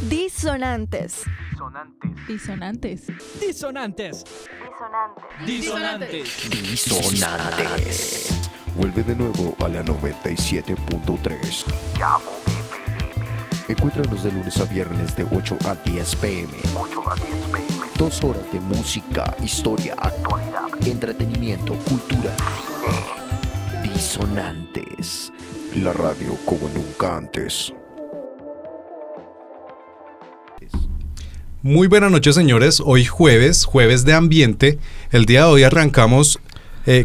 Disonantes. Disonantes. Disonantes. Disonantes. Disonantes. Disonantes. Vuelve de nuevo a la 97.3. Encuéntranos de lunes a viernes de 8 a 10 pm. 2 horas de música, historia, actualidad, entretenimiento, cultura, cine. Disonantes. La radio como nunca antes. Muy buenas noches, señores. Hoy jueves de ambiente. El día de hoy arrancamos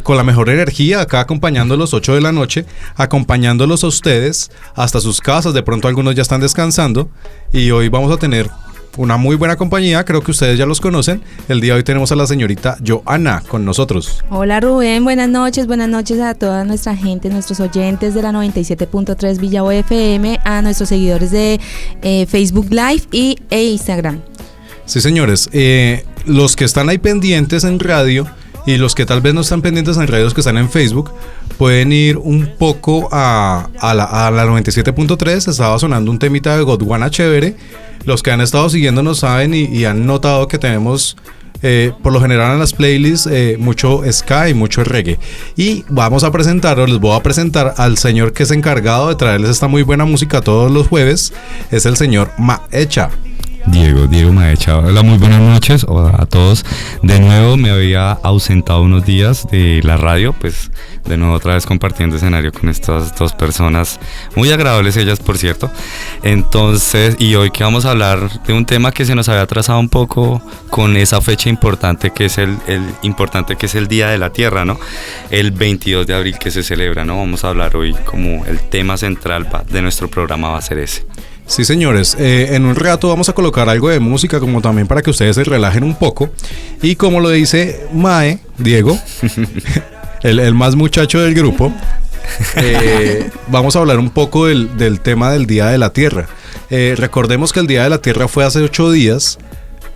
con la mejor energía, acá acompañándolos 8 de la noche, acompañándolos a ustedes hasta sus casas. De pronto algunos ya están descansando y hoy vamos a tener una muy buena compañía. Creo que ustedes ya los conocen. El día de hoy tenemos a la señorita Joana con nosotros. Hola Rubén, buenas noches a toda nuestra gente, nuestros oyentes de la 97.3 Villavo FM, a nuestros seguidores de Facebook Live e Instagram. Sí, señores, los que están ahí pendientes en radio y los que tal vez no están pendientes en radios que están en Facebook, pueden ir un poco a la 97.3. Estaba sonando un temita de Godwana chévere. Los que han estado siguiéndonos saben y han notado que tenemos por lo general en las playlists mucho ska y mucho reggae. Y vamos a presentarlos, les voy a presentar al señor que es encargado de traerles esta muy buena música todos los jueves. Es el señor Maecha. Diego Maecha. Hola, muy buenas noches a todos. De nuevo me había ausentado unos días de la radio, pues de nuevo otra vez compartiendo escenario con estas dos personas, muy agradables ellas, por cierto. Entonces, y hoy que vamos a hablar de un tema que se nos había atrasado un poco con esa fecha importante que es el Día de la Tierra, ¿no? El 22 de abril que se celebra, ¿no? Vamos a hablar hoy como el tema central de nuestro programa va a ser ese. Sí, señores, en un rato vamos a colocar algo de música como también para que ustedes se relajen un poco. Y como lo dice Diego, el más muchacho del grupo, vamos a hablar un poco del tema del Día de la Tierra. Recordemos que el Día de la Tierra fue hace 8 días,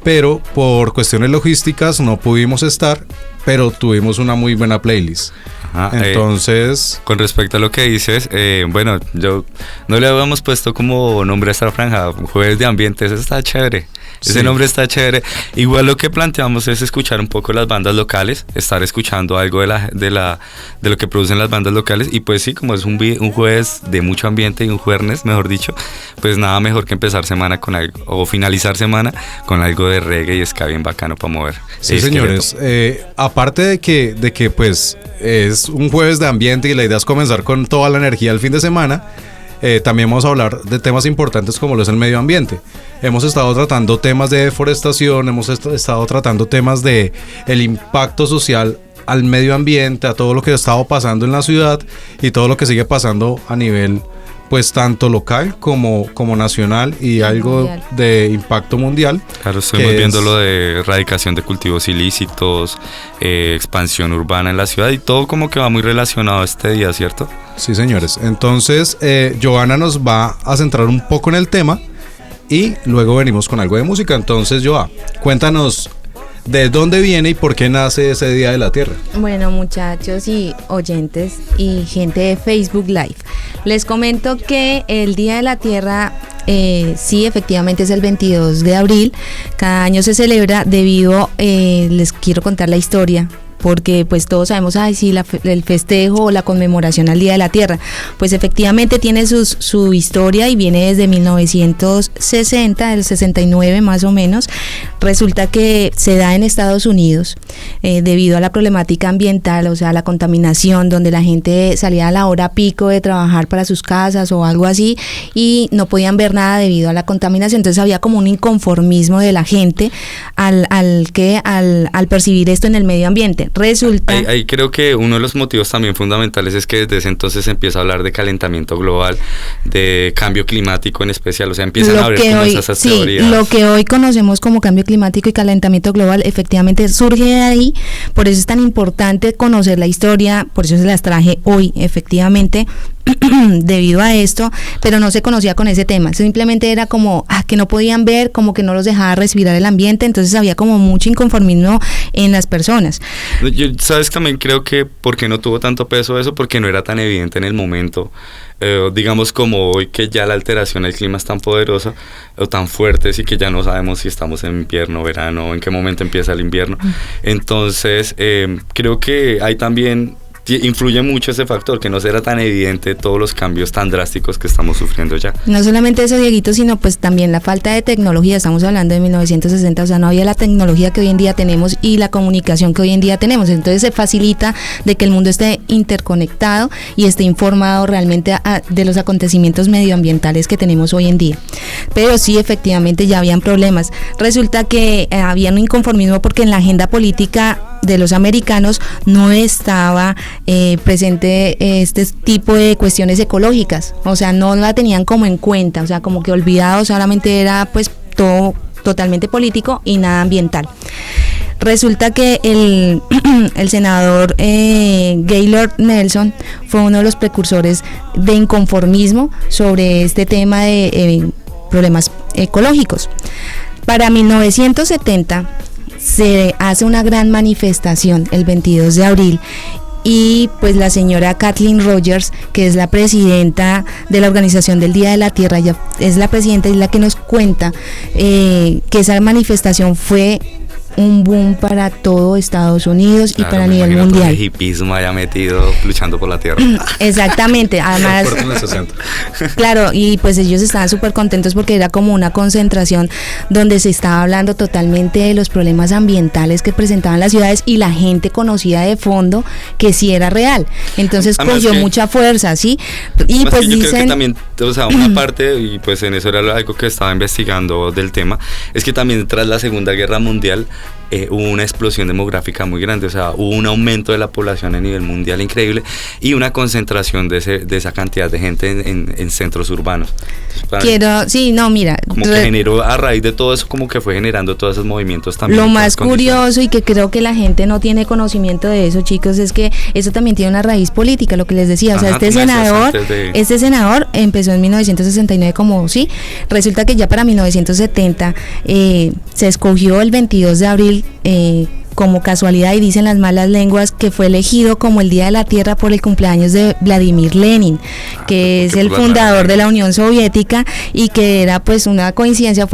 pero por cuestiones logísticas no pudimos estar, pero tuvimos una muy buena playlist. Ajá, entonces, con respecto a lo que dices, bueno, yo no le habíamos puesto como nombre a esta franja, Jueves de Ambiente. Eso está chévere. Sí. Ese nombre está chévere. Igual lo que planteamos es escuchar un poco las bandas locales, estar escuchando algo de lo que producen las bandas locales. Y pues sí, como es un jueves de mucho ambiente y un jueves, mejor dicho, pues nada mejor que empezar semana con algo, o finalizar semana con algo de reggae y ska bien bacano para mover. Sí, señores, aparte de que pues es un jueves de ambiente y la idea es comenzar con toda la energía el fin de semana, también vamos a hablar de temas importantes como lo es el medio ambiente. Hemos estado tratando temas de deforestación, hemos estado tratando temas de el impacto social al medio ambiente, a todo lo que ha estado pasando en la ciudad y todo lo que sigue pasando a nivel pues tanto local como nacional y algo mundial, de impacto mundial. Claro, estuvimos viendo lo de erradicación de cultivos ilícitos, expansión urbana en la ciudad y todo como que va muy relacionado a este día, ¿cierto? Sí, señores. Entonces, Joana nos va a centrar un poco en el tema y luego venimos con algo de música. Entonces, Joa, cuéntanos ¿de dónde viene y por qué nace ese Día de la Tierra? Bueno, muchachos y oyentes y gente de Facebook Live, les comento que el Día de la Tierra sí, efectivamente es el 22 de abril. Cada año se celebra debido, les quiero contar la historia, porque pues todos sabemos, el festejo o la conmemoración al Día de la Tierra, pues efectivamente tiene su historia y viene desde 1960, el 69 más o menos. Resulta que se da en Estados Unidos debido a la problemática ambiental, o sea, la contaminación, donde la gente salía a la hora pico de trabajar para sus casas o algo así y no podían ver nada debido a la contaminación. Entonces había como un inconformismo de la gente al percibir esto en el medio ambiente. Resulta... Ahí creo que uno de los motivos también fundamentales es que desde ese entonces se empieza a hablar de calentamiento global, de cambio climático en especial, o sea, empiezan a abrir como esas teorías. Lo que hoy conocemos como cambio climático y calentamiento global efectivamente surge de ahí, por eso es tan importante conocer la historia, por eso se las traje hoy efectivamente, debido a esto, pero no se conocía con ese tema. Simplemente era como que no podían ver, como que no los dejaba respirar el ambiente, entonces había como mucho inconformismo en las personas. Yo, sabes, también creo que porque no tuvo tanto peso eso, porque no era tan evidente en el momento. Digamos como hoy, que ya la alteración del clima es tan poderosa o tan fuerte, y que ya no sabemos si estamos en invierno, verano, o en qué momento empieza el invierno. Entonces creo que hay también influye mucho ese factor, que no será tan evidente todos los cambios tan drásticos que estamos sufriendo ya. No solamente eso, Dieguito, sino pues también la falta de tecnología. Estamos hablando de 1960, o sea, no había la tecnología que hoy en día tenemos y la comunicación que hoy en día tenemos. Entonces se facilita de que el mundo esté interconectado y esté informado realmente de los acontecimientos medioambientales que tenemos hoy en día. Pero sí, efectivamente ya habían problemas. Resulta que había un inconformismo porque en la agenda política de los americanos no estaba presente este tipo de cuestiones ecológicas, o sea, no la tenían como en cuenta, o sea, como que olvidado, solamente era pues todo totalmente político y nada ambiental. Resulta que el senador Gaylord Nelson fue uno de los precursores de inconformismo sobre este tema de problemas ecológicos. Para 1970 se hace una gran manifestación el 22 de abril y pues la señora Kathleen Rogers, que es la presidenta de la Organización del Día de la Tierra, ella es la presidenta y la que nos cuenta que esa manifestación fue un boom para todo Estados Unidos, claro, y para nivel mundial. El hipismo haya metido luchando por la tierra. Exactamente, además, claro, y pues ellos estaban súper contentos porque era como una concentración donde se estaba hablando totalmente de los problemas ambientales que presentaban las ciudades y la gente conocía de fondo que sí era real. Entonces cogió mucha fuerza, ¿sí? Y pues yo creo que también, o sea, una parte, y pues en eso era algo que estaba investigando del tema, es que también tras la Segunda Guerra Mundial hubo una explosión demográfica muy grande, o sea, hubo un aumento de la población a nivel mundial increíble y una concentración de esa cantidad de gente en centros urbanos. Entonces, como que generó, a raíz de todo eso, como que fue generando todos esos movimientos también. Lo más curioso y que creo que la gente no tiene conocimiento de eso, chicos, es que eso también tiene una raíz política, lo que les decía. O sea, este senador empezó en 1969 resulta que ya para 1970 se escogió el 22 de abril como casualidad, y dicen las malas lenguas que fue elegido como el Día de la Tierra por el cumpleaños de Vladimir Lenin, que es el fundador de la Unión Soviética, y que era pues fue una coincidencia,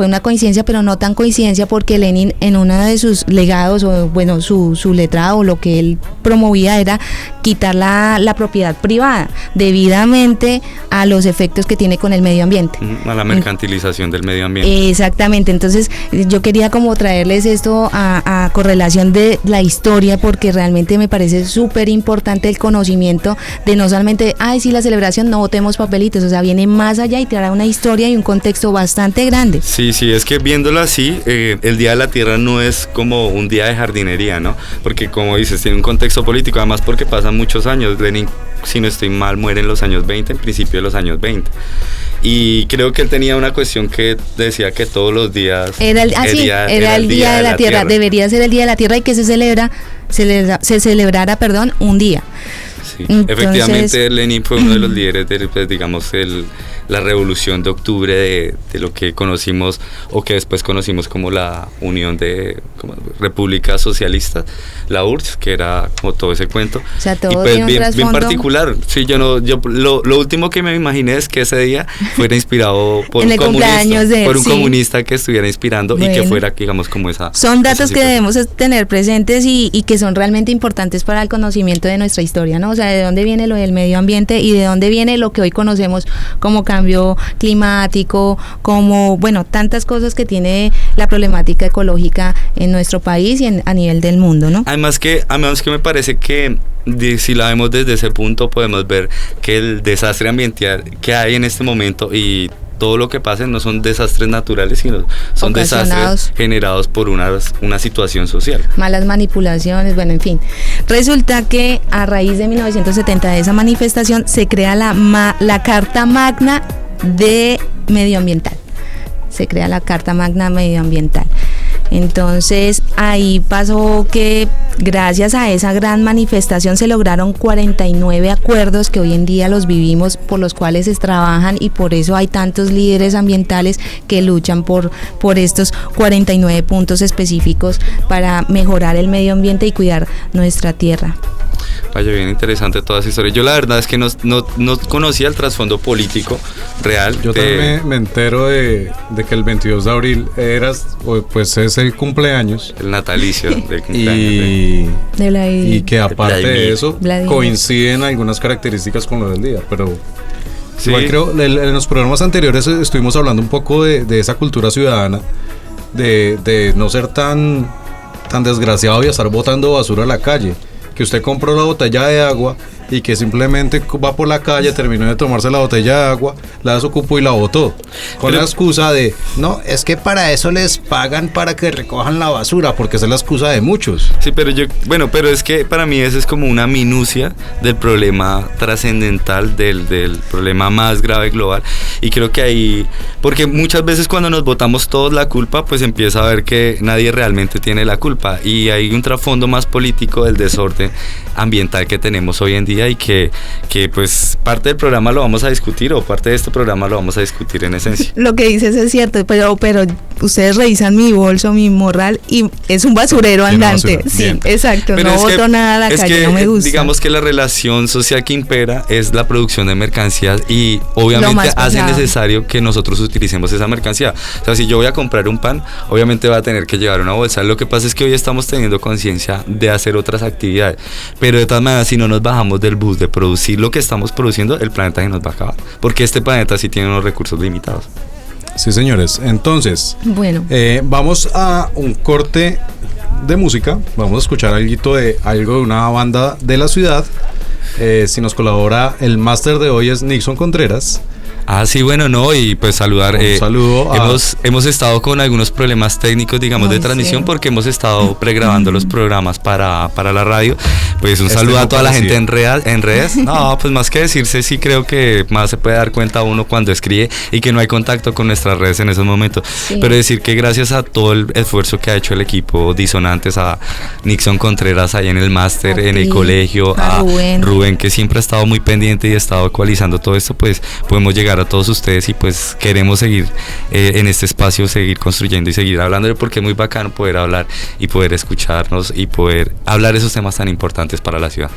pero no tan coincidencia, porque Lenin en uno de sus legados, o bueno, su letrado, o lo que él promovía era quitar la propiedad privada debidamente a los efectos que tiene con el medio ambiente. A la mercantilización del medio ambiente. Exactamente, entonces yo quería como traerles esto a correlación de la historia, porque realmente me parece súper importante el conocimiento de no solamente, la celebración, no botemos papelitos, o sea, viene más allá y trae una historia y un contexto bastante grande. Sí, es que viéndolo así, el Día de la Tierra no es como un día de jardinería, ¿no? Porque como dices, tiene un contexto político, además porque pasan muchos años. Lenin, si no estoy mal, muere en los años 20, en principio de los años 20. Y creo que él tenía una cuestión que decía que todos los días era el Día de la Tierra. Debería ser el Día de la Tierra y que se celebrara un día. Sí. Entonces, efectivamente Lenin fue uno de los líderes de, pues, digamos, la revolución de octubre de lo que conocimos, o que después conocimos como la Unión de Repúblicas Socialistas, la URSS, que era como todo ese cuento. O sea, todo y pues bien particular. Sí, lo último que me imaginé es que ese día fuera inspirado por un comunista que estuviera inspirando, y que fuera, digamos, como esa. Son datos que debemos tener presentes y que son realmente importantes para el conocimiento de nuestra historia, ¿no? O sea, de dónde viene lo del medio ambiente y de dónde viene lo que hoy conocemos como cambio climático, como, bueno, tantas cosas que tiene la problemática ecológica en nuestro país y a nivel del mundo, ¿no? Además que me parece que si la vemos desde ese punto, podemos ver que el desastre ambiental que hay en este momento y todo lo que pasa no son desastres naturales, sino son desastres generados por una situación social. Malas manipulaciones, bueno, en fin. Resulta que a raíz de 1970, de esa manifestación, se crea la Carta Magna de Medioambiental. Se crea la Carta Magna Medioambiental. Entonces ahí pasó que gracias a esa gran manifestación se lograron 49 acuerdos que hoy en día los vivimos, por los cuales se trabajan, y por eso hay tantos líderes ambientales que luchan por estos 49 puntos específicos para mejorar el medio ambiente y cuidar nuestra tierra. Vaya, bien interesante toda esa historia. Yo la verdad es que no conocía el trasfondo político real. Yo también me entero de que el 22 de abril pues es el cumpleaños. El natalicio del cumpleaños. Y que aparte de eso Vladimir. coinciden algunas características con lo del día, pero Sí. igual creo, en los programas anteriores estuvimos hablando un poco de esa cultura ciudadana, de no ser tan desgraciado y estar botando basura a la calle. Que usted compró la botella de agua y que simplemente va por la calle, terminó de tomarse la botella de agua, la desocupó y la botó. Con la excusa de, no, es que para eso les pagan para que recojan la basura, porque esa es la excusa de muchos. Sí, pero es que para mí eso es como una minucia del problema trascendental, del problema más grave global. Y creo que ahí, porque muchas veces cuando nos botamos todos la culpa, pues empieza a ver que nadie realmente tiene la culpa. Y hay un trasfondo más político del desorden ambiental que tenemos hoy en día, y que pues parte del programa lo vamos a discutir, o parte de este programa lo vamos a discutir en esencia. Lo que dices es cierto, pero ustedes revisan mi bolso, mi morral, y es un basurero andante. Sí, bien. Exacto, Pero no es que- boto nada a la es calle, que, no me gusta. digamos que la relación social que impera es la producción de mercancías, y Lo obviamente más hace pesado. necesario que nosotros utilicemos esa mercancía. O sea, si yo voy a comprar un pan, obviamente va a tener que llevar una bolsa. Lo que pasa es que hoy estamos teniendo conciencia de hacer otras actividades, pero de todas maneras, si no nos bajamos del bus de producir lo que estamos produciendo, el planeta se nos va a acabar, porque este planeta sí tiene unos recursos limitados. Sí, señores. Entonces, Bueno, vamos a un corte de música. Vamos a escuchar algo de una banda de la ciudad. Si nos colabora, el máster de hoy es Nixon Contreras. Ah, sí, bueno, no, y pues saludar. Un saludo a- Hemos estado con algunos problemas técnicos, digamos, Ay, de transmisión, sí. porque hemos estado pregrabando los programas para la radio. Pues un saludo no a toda la parecía. gente en redes. No, pues más que decirse, sí creo que más se puede dar cuenta uno cuando escribe y que no hay contacto con nuestras redes en esos momentos. Sí. Pero decir que gracias a todo el esfuerzo que ha hecho el equipo Disonantes, a Nixon Contreras ahí en el máster, A en el ti, colegio, a Rubén, que siempre ha estado muy pendiente y ha estado actualizando todo esto, pues podemos llegar a todos ustedes, y pues queremos seguir en este espacio, seguir construyendo y seguir hablando, porque es muy bacano poder hablar y poder escucharnos y poder hablar esos temas tan importantes para la ciudad.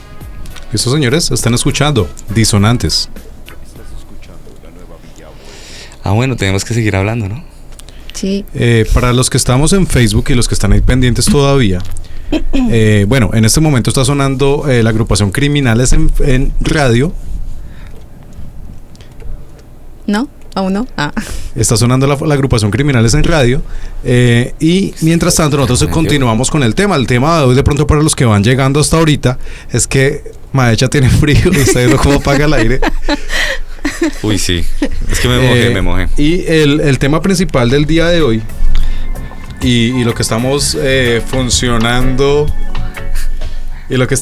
Estos señores están escuchando Disonantes. Ah, bueno, tenemos que seguir hablando, ¿no? sí. Para los que estamos en Facebook y los que están ahí pendientes todavía, bueno, en este momento está sonando la agrupación Criminales en radio. ¿No? ¿Aún no? Ah. Está sonando la agrupación Criminales en radio. Y mientras tanto nosotros continuamos con el tema. El tema de hoy, de pronto, para los que van llegando hasta ahorita, es que Maecha tiene frío y está viendo cómo apaga el aire. Uy, sí, es que me mojé. Y el tema principal del día de hoy, y lo que estamos funcionando, y lo que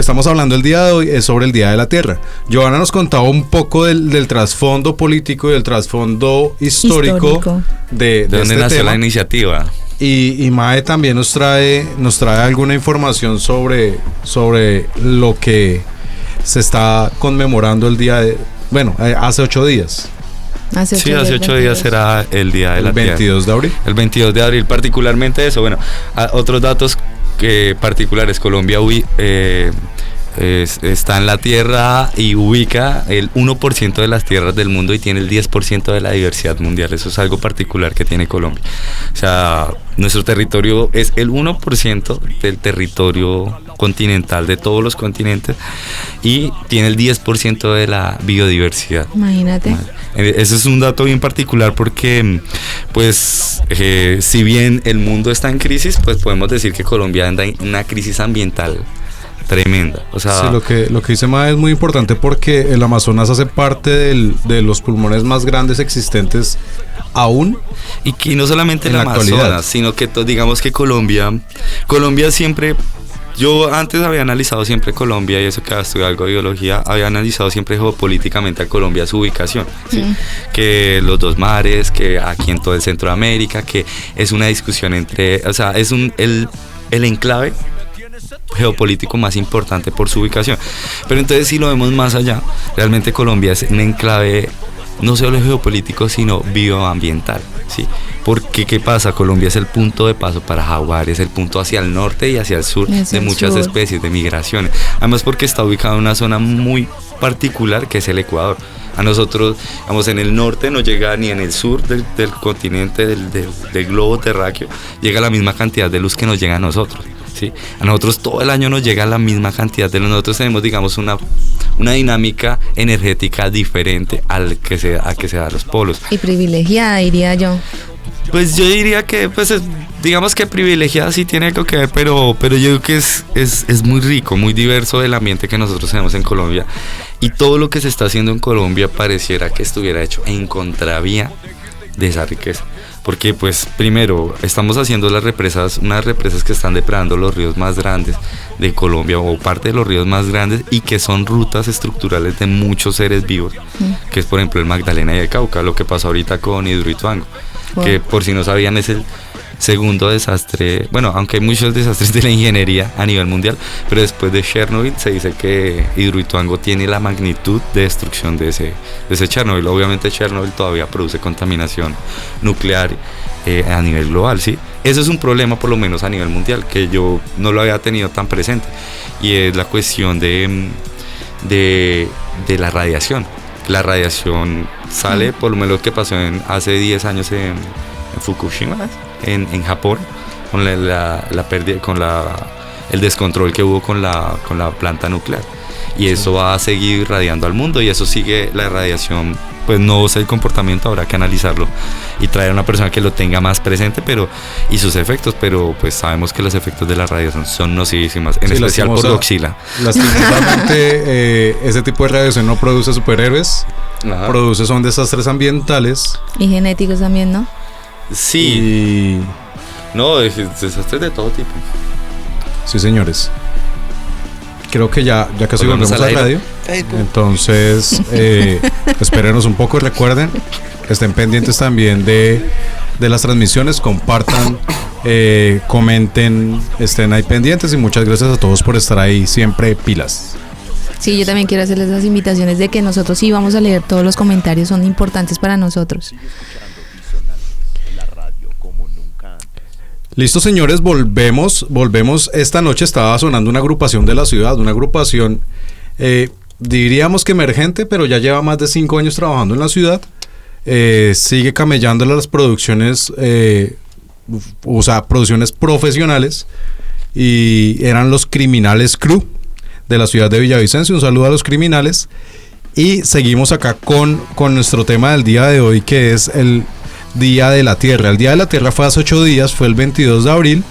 estamos hablando el día de hoy, es sobre el Día de la Tierra. Giovanna nos contaba un poco del trasfondo político y del trasfondo histórico de ¿De dónde este nació tema. la iniciativa? Y Mae también nos trae alguna información sobre lo que se está conmemorando el día de... Bueno, hace 8 días. Hace Sí, hace 8 días será el Día de El la Tierra. 22 de abril. El 22 de abril, particularmente eso. Bueno, otros datos particulares. Colombia está en la Tierra y ubica el 1% de las tierras del mundo y tiene el 10% de la diversidad mundial. Eso es algo particular que tiene Colombia. O sea, nuestro territorio es el 1% del territorio continental de todos los continentes y tiene el 10% de la biodiversidad. Imagínate. Ese es un dato bien particular porque, pues, si bien el mundo está en crisis, pues podemos decir que Colombia anda en una crisis ambiental tremenda. O sea, Sí, lo que dice Mae es muy importante porque el Amazonas hace parte de los pulmones más grandes existentes aún. y no solamente en el la actualidad. Amazonas, sino que digamos que Colombia siempre yo antes había analizado siempre Colombia, y eso que había estudiado algo de biología, había analizado siempre geopolíticamente a Colombia, su ubicación, ¿sí? Que los dos mares, que aquí en todo el centro de América, que es una discusión entre, o sea, es el enclave geopolítico más importante por su ubicación. Pero entonces, si lo vemos más allá, realmente Colombia es un enclave no solo geopolítico, sino bioambiental, ¿sí? Porque ¿qué pasa? Colombia es el punto de paso para jaguares, el punto hacia el norte y hacia el sur de muchas especies de migraciones. Además, porque está ubicado en una zona muy particular que es el Ecuador. A nosotros, vamos, en el norte no llega, ni en el sur del continente, del globo terráqueo, llega la misma cantidad de luz que nos llega a nosotros, ¿sí? A nosotros todo el año nos llega la misma cantidad de luz. Nosotros tenemos, digamos, una dinámica energética diferente al que se da a los polos. Y privilegiada, diría yo. Pues yo diría que, pues, digamos que privilegiada sí tiene algo que ver, pero yo creo que es muy rico, muy diverso el ambiente que nosotros tenemos en Colombia, y todo lo que se está haciendo en Colombia pareciera que estuviera hecho en contravía de esa riqueza. Porque, pues, primero, estamos haciendo unas represas que están depredando los ríos más grandes de Colombia, o parte de los ríos más grandes, y que son rutas estructurales de muchos seres vivos, que es, por ejemplo, el Magdalena y el Cauca, lo que pasó ahorita con Hidroituango, que, por si no sabían, es el segundo desastre, bueno, aunque hay muchos desastres de la ingeniería a nivel mundial, pero después de Chernobyl se dice que Hidroituango tiene la magnitud de destrucción de ese Chernobyl. Obviamente Chernobyl todavía produce contaminación nuclear a nivel global, ¿sí? Eso es un problema, por lo menos a nivel mundial, que yo no lo había tenido tan presente, y es la cuestión de la radiación. La radiación sale, por lo menos lo que pasó hace 10 años en Fukushima, en Japón, con la pérdida, con el descontrol que hubo con la planta nuclear, y eso va a seguir irradiando al mundo, y eso sigue la radiación. Pues no sé el comportamiento, habrá que analizarlo y traer a una persona que lo tenga más presente, y sus efectos, pero pues sabemos que los efectos de la radiación son nocivísimas, en especial por la oxila. Lastimosamente, ese tipo de radiación no produce superhéroes. Ajá. Son desastres ambientales. Y genéticos también, ¿no? Sí. No, desastres de todo tipo. Sí, señores. Creo que ya casi volvemos a la radio. Entonces, espérenos un poco. Recuerden, estén pendientes también de las transmisiones. Compartan, comenten, estén ahí pendientes. Y muchas gracias a todos por estar ahí siempre pilas. Sí, yo también quiero hacerles las invitaciones de que nosotros sí vamos a leer todos los comentarios. Son importantes para nosotros. Listo, señores, volvemos. Esta noche estaba sonando una agrupación de la ciudad, una agrupación, diríamos que emergente, pero ya lleva más de 5 años trabajando en la ciudad. Sigue camellándole a las producciones, producciones profesionales, y eran los Criminales Crew de la ciudad de Villavicencio. Un saludo a los Criminales, y seguimos acá con nuestro tema del día de hoy, que es el Día de la Tierra. El Día de la Tierra fue hace 8 días, fue el 22 de abril,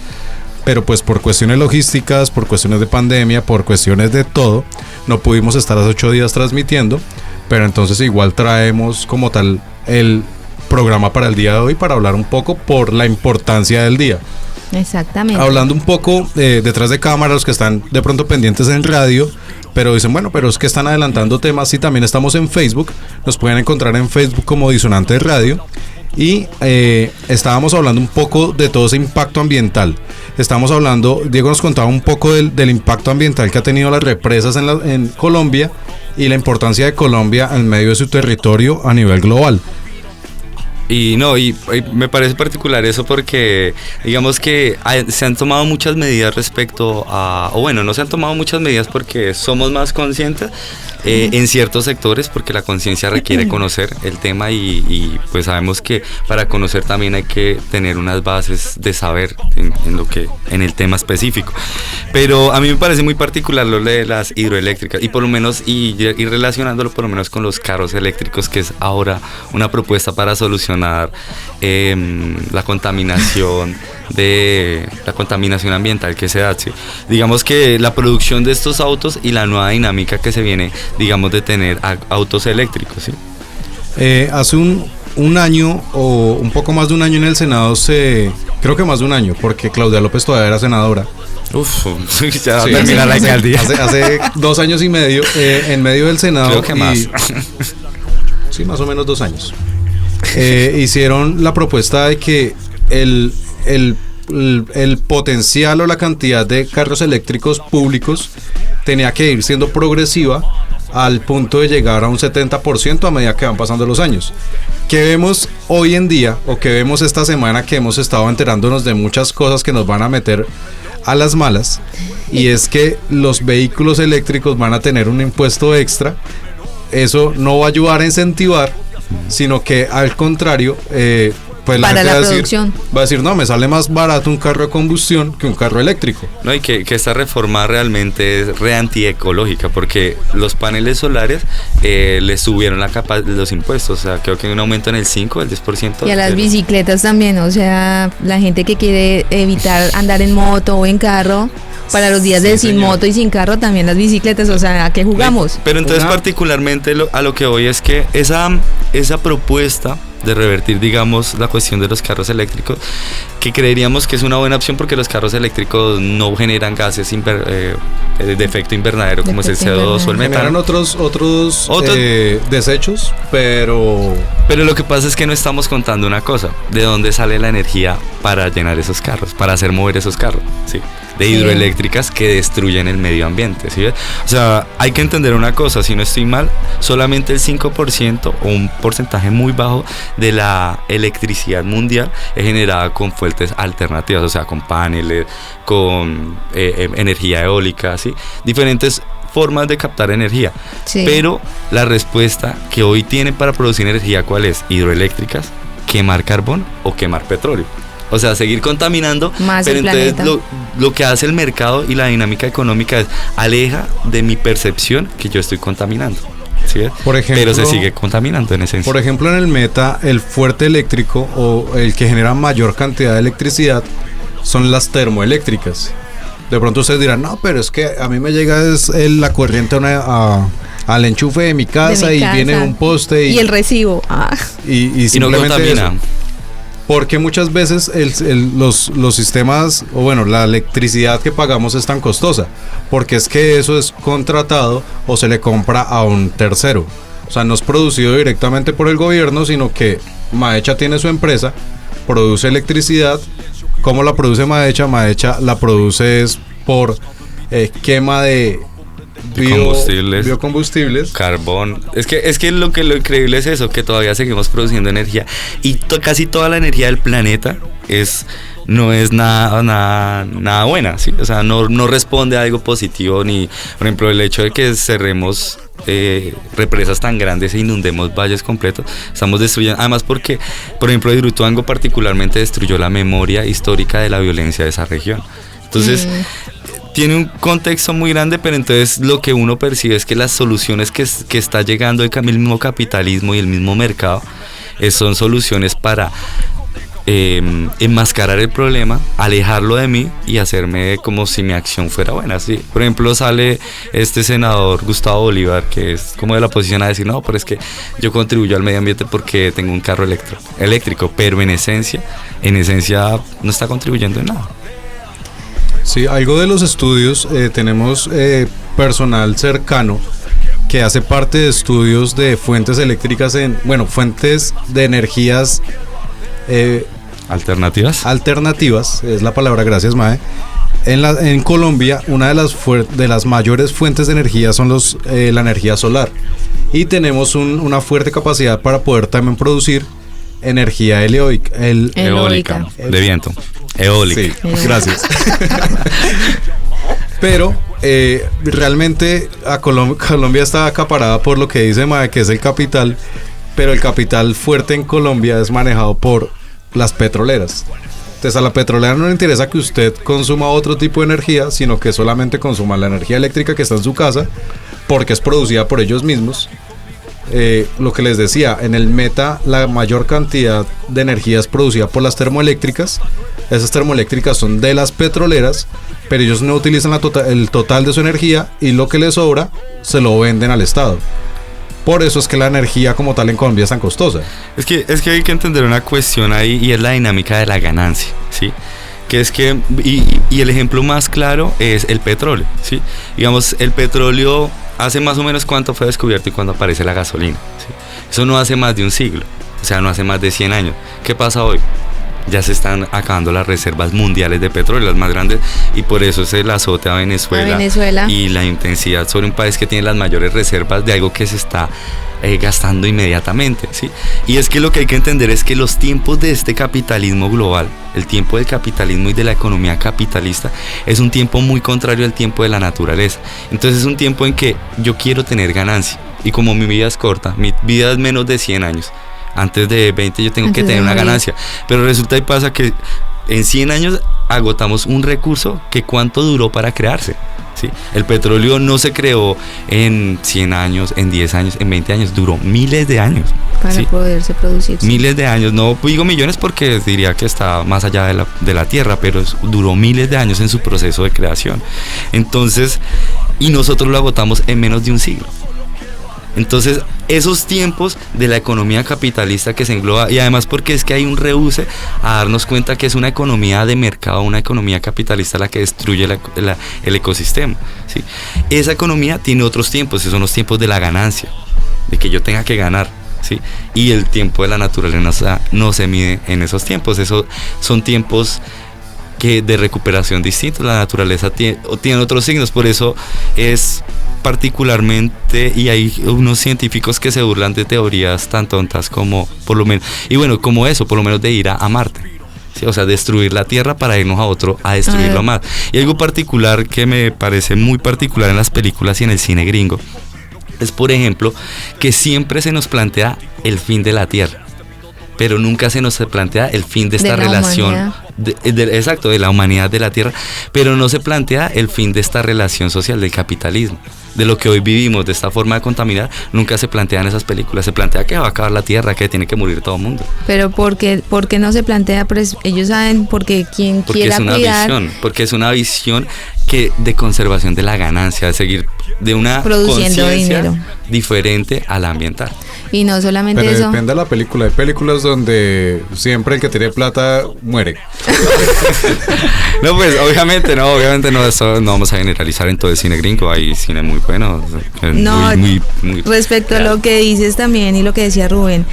pero pues por cuestiones logísticas, por cuestiones de pandemia, por cuestiones de todo, no pudimos estar hace 8 días transmitiendo, pero entonces igual traemos como tal el programa para el día de hoy, para hablar un poco por la importancia del día. Exactamente. Hablando un poco detrás de cámara, los que están de pronto pendientes en radio, pero dicen, bueno, pero es que están adelantando temas. Sí, también estamos en Facebook, nos pueden encontrar en Facebook como Disonante Radio. Y estábamos hablando un poco de todo ese impacto ambiental. Estamos hablando, Diego nos contaba un poco del impacto ambiental que ha tenido las represas en Colombia, y la importancia de Colombia en medio de su territorio a nivel global. Y me parece particular eso, porque digamos que se han tomado muchas medidas respecto a, o bueno, no se han tomado muchas medidas porque somos más conscientes en ciertos sectores, porque la conciencia requiere conocer el tema, y pues sabemos que para conocer también hay que tener unas bases de saber en el tema específico. Pero a mí me parece muy particular lo de las hidroeléctricas, y por lo menos y relacionándolo por lo menos con los carros eléctricos, que es ahora una propuesta para solucionar la contaminación ambiental que se da, ¿sí? Digamos que la producción de estos autos y la nueva dinámica que se viene, digamos, de tener autos eléctricos, ¿sí? Hace un año o un poco más de un año en el Senado, creo que más de un año, porque Claudia López todavía era senadora. Uf, ya va a terminar la alcaldía. Hace 2 años y medio, en medio del Senado. Creo que más. Sí, más o menos 2 años. Hicieron la propuesta de que el potencial o la cantidad de carros eléctricos públicos tenía que ir siendo progresiva al punto de llegar a un 70% a medida que van pasando los años. ¿Qué vemos hoy en día o qué vemos esta semana que hemos estado enterándonos de muchas cosas que nos van a meter a las malas? Y es que los vehículos eléctricos van a tener un impuesto extra. Eso no va a ayudar a incentivar, sino que al contrario, pues para la producción va a decir, no, me sale más barato un carro de combustión que un carro eléctrico. No, y que esta reforma realmente es antiecológica, porque los paneles solares le subieron los impuestos, o sea, creo que un aumento en el 5, el 10%. Y a las bicicletas también, o sea, la gente que quiere evitar andar en moto o en carro, para los días de sin moto y sin carro, también las bicicletas, o sea, ¿a qué jugamos? Pero entonces particularmente a lo que voy es que esa propuesta de revertir, digamos, la cuestión de los carros eléctricos, que creeríamos que es una buena opción porque los carros eléctricos no generan gases de efecto invernadero como es el CO2 o el metano. Generan otros desechos, pero lo que pasa es que no estamos contando una cosa, de dónde sale la energía para llenar esos carros, para hacer mover esos carros, ¿sí? De hidroeléctricas que destruyen el medio ambiente, ¿sí? O sea, hay que entender una cosa, si no estoy mal, solamente el 5% o un porcentaje muy bajo de la electricidad mundial es generada con fuentes alternativas, o sea, con paneles, con energía eólica, ¿sí? Diferentes formas de captar energía, sí. Pero la respuesta que hoy tienen para producir energía, ¿cuál es? Hidroeléctricas, quemar carbón o quemar petróleo. O sea, seguir contaminando, más pero entonces lo que hace el mercado y la dinámica económica es aleja de mi percepción que yo estoy contaminando, ¿sí? Por ejemplo, pero se sigue contaminando en esencia. Por ejemplo, en el Meta, el fuerte eléctrico o el que genera mayor cantidad de electricidad son las termoeléctricas. De pronto ustedes dirán, no, pero es que a mí me llega la corriente al enchufe de mi casa y viene un poste y el recibo. Y simplemente no contamina. Eso. Porque muchas veces los sistemas, o bueno, la electricidad que pagamos es tan costosa, porque es que eso es contratado o se le compra a un tercero. O sea, no es producido directamente por el gobierno, sino que Maecha tiene su empresa, produce electricidad. ¿Cómo la produce Maecha? Maecha la produce por quema de biocombustibles, carbón. Es que lo increíble es eso, que todavía seguimos produciendo energía y casi toda la energía del planeta no es nada buena, ¿sí? O sea, no responde a algo positivo, ni, por ejemplo, el hecho de que cerremos represas tan grandes e inundemos valles completos, estamos destruyendo, además porque, por ejemplo, Hidroituango particularmente destruyó la memoria histórica de la violencia de esa región. Entonces, tiene un contexto muy grande, pero entonces lo que uno percibe es que las soluciones que está llegando el mismo capitalismo y el mismo mercado son soluciones para enmascarar el problema, alejarlo de mí y hacerme como si mi acción fuera buena, ¿sí? Por ejemplo, sale este senador Gustavo Bolívar, que es como de la oposición, a decir, no, pero es que yo contribuyo al medio ambiente porque tengo un carro eléctrico, pero en esencia no está contribuyendo en nada. Sí, algo de los estudios, tenemos personal cercano que hace parte de estudios de fuentes eléctricas, fuentes de energías alternativas, es la palabra, gracias Mae. En Colombia, una de las mayores fuentes de energía son la energía solar, y tenemos una fuerte capacidad para poder también producir energía eólica, de viento. Eólica. Sí, gracias. Pero realmente Colombia está acaparada por lo que dice Mae, que es el capital, pero el capital fuerte en Colombia es manejado por las petroleras. Entonces a la petrolera no le interesa que usted consuma otro tipo de energía, sino que solamente consuma la energía eléctrica que está en su casa, porque es producida por ellos mismos. Lo que les decía, en el Meta la mayor cantidad de energía es producida por las termoeléctricas. Esas termoeléctricas son de las petroleras, pero ellos no utilizan el total de su energía, y lo que les sobra se lo venden al Estado. Por eso es que la energía como tal en Colombia es tan costosa. Es que hay que entender una cuestión ahí, y es la dinámica de la ganancia, ¿sí? Que es que, y el ejemplo más claro es el petróleo, ¿sí? Digamos, el petróleo hace más o menos cuánto fue descubierto y cuándo aparece la gasolina, ¿sí? Eso no hace más de un siglo, o sea, no hace más de 100 años. ¿Qué pasa hoy? Ya se están acabando las reservas mundiales de petróleo, las más grandes, y por eso es el azote a Venezuela y la intensidad sobre un país que tiene las mayores reservas de algo que se está gastando inmediatamente, ¿sí? Y es que lo que hay que entender es que los tiempos de este capitalismo global, el tiempo del capitalismo y de la economía capitalista, es un tiempo muy contrario al tiempo de la naturaleza. Entonces es un tiempo en que yo quiero tener ganancia, y como mi vida es corta, mi vida es menos de 100 años, antes de 20 yo tengo que tener una ganancia, pero resulta y pasa que en 100 años agotamos un recurso que cuánto duró para crearse, ¿sí? El petróleo no se creó en 100 años, en 10 años, en 20 años, duró miles de años para ¿sí? poderse producir. Miles de años, no digo millones porque diría que está más allá de la Tierra, pero duró miles de años en su proceso de creación. Entonces, y nosotros lo agotamos en menos de un siglo. Entonces, esos tiempos de la economía capitalista que se engloba, y además porque es que hay un rehúse a darnos cuenta que es una economía de mercado, una economía capitalista la que destruye el ecosistema, ¿sí? Esa economía tiene otros tiempos, esos son los tiempos de la ganancia, de que yo tenga que ganar, ¿sí? Y el tiempo de la naturaleza no se mide en esos tiempos, esos son tiempos que de recuperación distintos. La naturaleza tiene otros signos, por eso es particularmente, y hay unos científicos que se burlan de teorías tan tontas como, por lo menos, y bueno, como eso, por lo menos de ir a Marte, ¿sí? O sea, destruir la Tierra para irnos a destruirlo más. Y algo particular que me parece muy particular en las películas y en el cine gringo es, por ejemplo, que siempre se nos plantea el fin de la Tierra, pero nunca se nos plantea el fin de esta relación exacto, de la humanidad, de la Tierra, pero no se plantea el fin de esta relación social del capitalismo, de lo que hoy vivimos, de esta forma de contaminar. Nunca se plantea en esas películas, se plantea que va a acabar la Tierra, que tiene que morir todo el mundo. Pero ¿por qué no se plantea? Pues ellos saben, porque quien quiera cuidar, porque es una visión que de conservación de la ganancia, de seguir de una produciendo dinero diferente a la ambiental. Y no solamente pero eso. Depende de la película. Hay películas donde siempre el que tiene plata muere. No, pues obviamente no, eso no vamos a generalizar en todo el cine gringo. Hay cine muy bueno. No, muy respecto a lo que dices también y lo que decía Rubén,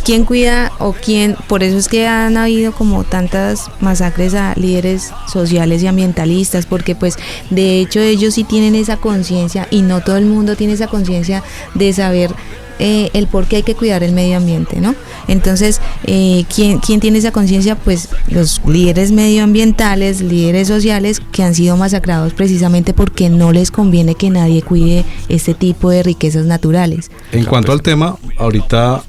¿quién cuida o quién? Por eso es que han habido como tantas masacres a líderes sociales y ambientalistas, porque pues de hecho ellos sí tienen esa conciencia, y no todo el mundo tiene esa conciencia de saber el por qué hay que cuidar el medio ambiente, ¿no? Entonces, ¿quién tiene esa conciencia? Pues los líderes medioambientales, líderes sociales que han sido masacrados precisamente porque no les conviene que nadie cuide este tipo de riquezas naturales. En cuanto al tema, ahorita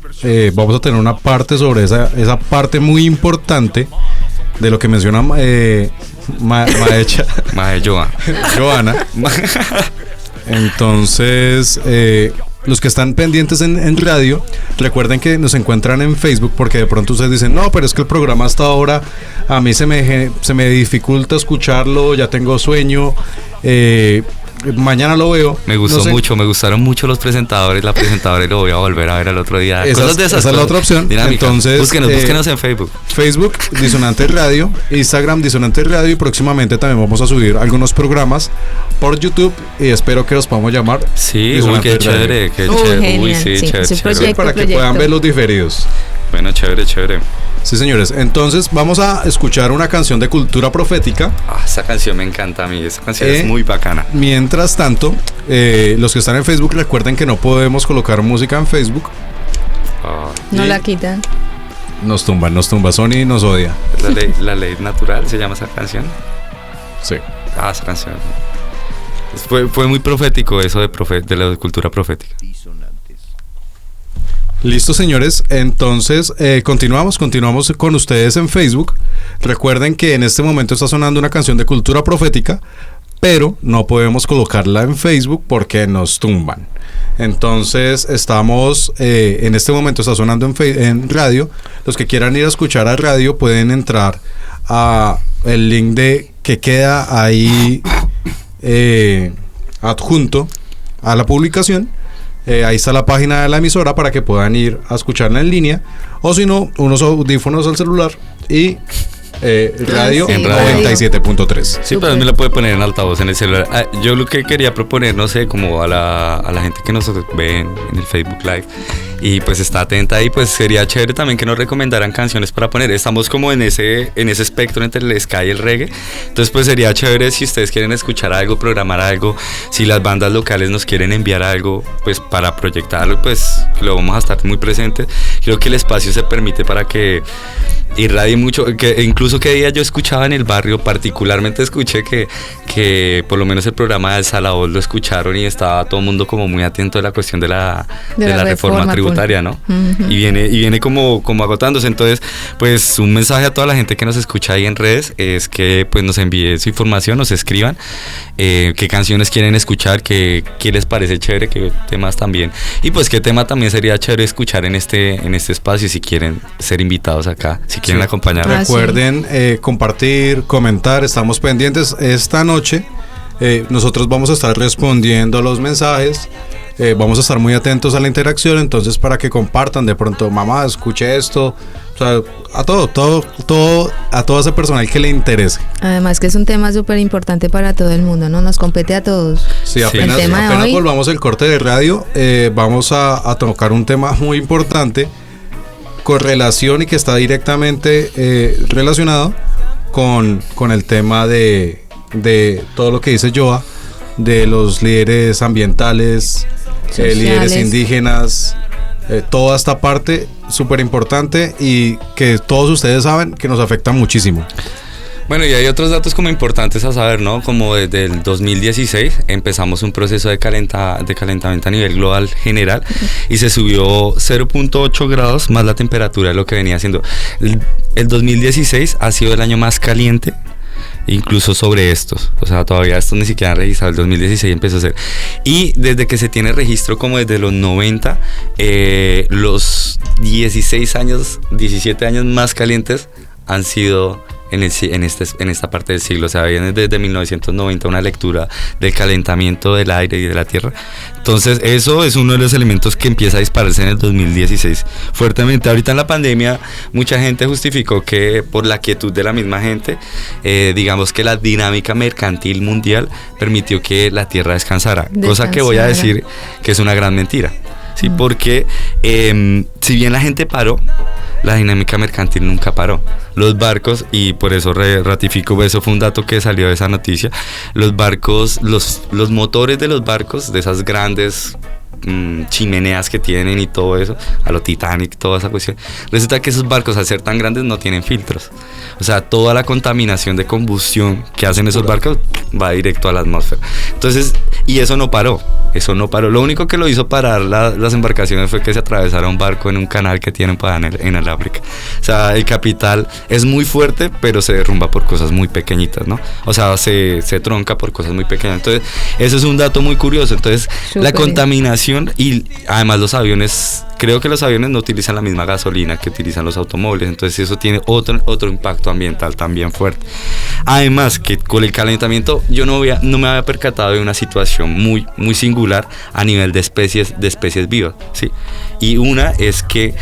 vamos a tener una parte sobre esa parte muy importante de lo que menciona Joana. Entonces, los que están pendientes en radio, recuerden que nos encuentran en Facebook, porque de pronto ustedes dicen, no, pero es que el programa hasta ahora a mí se me dificulta escucharlo, ya tengo sueño, mañana lo veo. Me gustaron mucho los presentadores, la presentadora, y lo voy a volver a ver al otro día. Esa es la otra opción. Dinámica. Entonces, búsquenos en Facebook. Facebook, Disonante Radio, Instagram, Disonante Radio, y próximamente también vamos a subir algunos programas por YouTube, y espero que los podamos llamar. Sí, qué chévere, qué chévere. Uy, sí, chévere. Para que puedan ver los diferidos. Bueno, chévere. Sí, señores, entonces vamos a escuchar una canción de cultura profética. Esa canción me encanta a mí, esa canción es muy bacana. Mientras tanto, los que están en Facebook, recuerden que no podemos colocar música en Facebook. No la quitan. Nos tumba, Sony nos odia. La ley natural, ¿se llama esa canción? Sí. Esa canción. Fue muy profético eso de la cultura profética. Listo, señores, entonces continuamos con ustedes en Facebook. Recuerden que en este momento está sonando una canción de cultura profética, pero no podemos colocarla en Facebook porque nos tumban. Entonces estamos, en este momento está sonando en radio. Los que quieran ir a escuchar a radio pueden entrar a el link que queda ahí adjunto a la publicación. ahí está la página de la emisora para que puedan ir a escucharla en línea, o si no, unos audífonos al celular y radio sí, 97.3. Sí, pero también la puede poner en altavoz en el celular. Yo lo que quería proponer, no sé, como a la gente que nos ve en el Facebook Live y pues está atenta ahí, pues sería chévere también que nos recomendaran canciones para poner. Estamos como en ese espectro entre el ska y el reggae, entonces pues sería chévere si ustedes quieren escuchar algo, programar algo, si las bandas locales nos quieren enviar algo pues para proyectarlo, pues lo vamos a estar muy presentes. Creo que el espacio se permite para que irradie mucho, que incluso que día yo escuchaba en el barrio, particularmente escuché que por lo menos el programa del Salavoz lo escucharon y estaba todo el mundo como muy atento de la cuestión de la reforma tributaria, ¿no? Uh-huh. Y viene como agotándose. Entonces, pues un mensaje a toda la gente que nos escucha ahí en redes es que pues nos envíe su información, nos escriban qué canciones quieren escuchar, qué les parece chévere, qué temas también, y pues qué tema también sería chévere escuchar en este espacio, si quieren ser invitados acá, si quieren acompañar. Recuerden compartir, comentar, estamos pendientes. Esta noche nosotros vamos a estar respondiendo los mensajes, vamos a estar muy atentos a la interacción, entonces para que compartan de pronto, mamá, escuche esto, o sea, a toda esa persona que le interese. Además que es un tema súper importante para todo el mundo, ¿no? Nos compete a todos. Sí, apenas volvamos el corte de radio, vamos a tocar un tema muy importante, correlación y que está directamente relacionado con el tema de todo lo que dice Joa, de los líderes ambientales, líderes indígenas, toda esta parte súper importante y que todos ustedes saben que nos afecta muchísimo. Bueno, y hay otros datos como importantes a saber, ¿no? Como desde el 2016 empezamos un proceso de calentamiento a nivel global general y se subió 0.8 grados más la temperatura de lo que venía siendo. El 2016 ha sido el año más caliente, incluso sobre estos, o sea, todavía estos ni siquiera han registrado. El 2016 empezó a ser, y desde que se tiene registro como desde los 90, los 17 años más calientes han sido en esta parte del siglo. O sea, viene desde 1990 una lectura del calentamiento del aire y de la tierra. Entonces eso es uno de los elementos que empieza a dispararse en el 2016 fuertemente. Ahorita en la pandemia mucha gente justificó que por la quietud de la misma gente, digamos que la dinámica mercantil mundial permitió que la tierra descansara. Cosa que voy a decir que es una gran mentira, ¿sí? Porque si bien la gente paró, la dinámica mercantil nunca paró. Los barcos, y por eso ratifico, eso fue un dato que salió de esa noticia, los barcos, los motores de los barcos, de esas grandes chimeneas que tienen y todo eso, a lo Titanic, toda esa cuestión, resulta que esos barcos, al ser tan grandes, no tienen filtros. O sea, toda la contaminación de combustión que hacen esos barcos va directo a la atmósfera. Entonces, y eso no paró. Lo único que lo hizo parar las embarcaciones fue que se atravesara un barco en un canal que tienen para en el África. O sea, el capital es muy fuerte, pero se derrumba por cosas muy pequeñitas, ¿no? O sea, se tronca por cosas muy pequeñas. Entonces, eso es un dato muy curioso. Entonces, la contaminación, y además los aviones, creo que los aviones no utilizan la misma gasolina que utilizan los automóviles, entonces eso tiene otro impacto ambiental también fuerte. Además que con el calentamiento yo no me había percatado de una situación muy, muy singular a nivel de especies vivas, ¿sí? Y una es que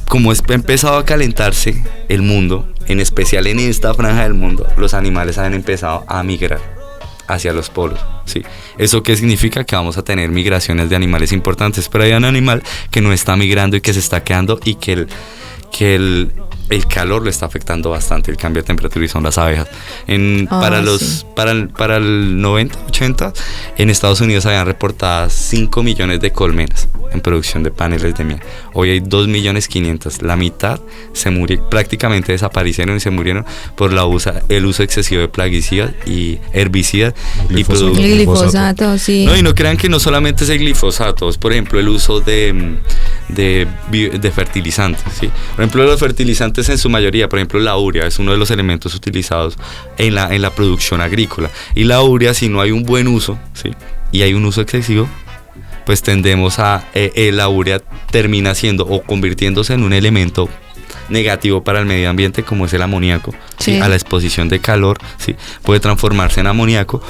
como ha empezado a calentarse el mundo, en especial en esta franja del mundo, los animales han empezado a migrar hacia los polos, ¿sí? ¿Eso qué significa? Que vamos a tener migraciones de animales importantes, pero hay un animal que no está migrando y que se está quedando, y que el calor lo está afectando bastante, el cambio de temperatura, y son las abejas. Para el 90, 80, en Estados Unidos habían reportadas 5 millones de colmenas en producción de paneles de miel. Hoy hay 2.500.000. La mitad prácticamente desaparecieron y se murieron por el uso excesivo de plaguicidas y herbicidas y productos. El glifosato, sí. No, y no crean que no solamente es el glifosato, es por ejemplo el uso de fertilizantes, ¿sí? Por ejemplo, los fertilizantes en su mayoría, por ejemplo la urea es uno de los elementos utilizados en la producción agrícola, y la urea, si no hay un buen uso, ¿sí? Y hay un uso excesivo, pues tendemos a la urea termina siendo o convirtiéndose en un elemento negativo para el medio ambiente, como es el amoníaco, ¿sí? Sí. A la exposición de calor, ¿sí? Puede transformarse en amoníaco,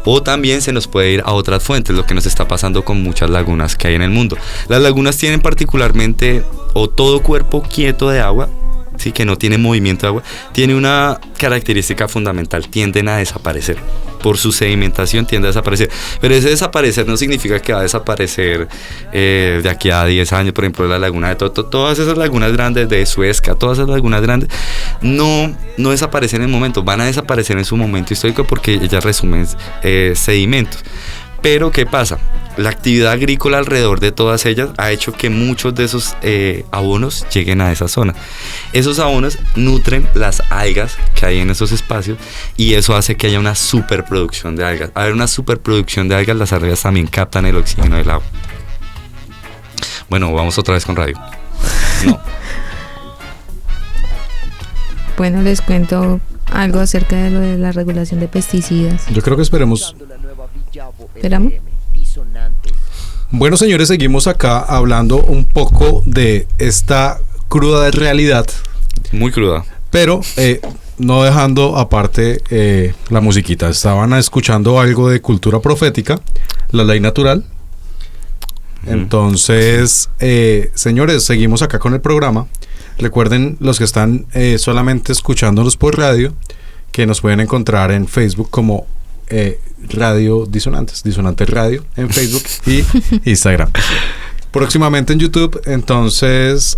o también se nos puede ir a otras fuentes, lo que nos está pasando con muchas lagunas que hay en el mundo. Las lagunas tienen particularmente, o todo cuerpo quieto de agua, sí, que no tiene movimiento de agua, tiene una característica fundamental: tienden a desaparecer. Por su sedimentación tiende a desaparecer. Pero ese desaparecer no significa que va a desaparecer de aquí a 10 años. Por ejemplo, la laguna de Toto, todas esas lagunas grandes de Suezca, todas esas lagunas grandes no desaparecen en el momento, van a desaparecer en su momento histórico, porque ellas resumen sedimentos. Pero ¿qué pasa? La actividad agrícola alrededor de todas ellas ha hecho que muchos de esos abonos lleguen a esa zona. Esos abonos nutren las algas que hay en esos espacios, y eso hace que haya una superproducción de algas. Al haber una superproducción de algas, las algas también captan el oxígeno del agua. Bueno, vamos otra vez con radio. No. Bueno, les cuento algo acerca de lo de la regulación de pesticidas. Yo creo que esperemos. ¿Esperamos? Bueno, señores, seguimos acá hablando un poco de esta cruda realidad, Muy cruda. pero no dejando aparte la musiquita. Estaban escuchando algo de cultura profética, la ley natural. Entonces, señores, seguimos acá con el programa. Recuerden, los que están solamente escuchándonos por radio, que nos pueden encontrar en Facebook como Radio Disonantes Radio en Facebook y Instagram. Próximamente en YouTube. Entonces,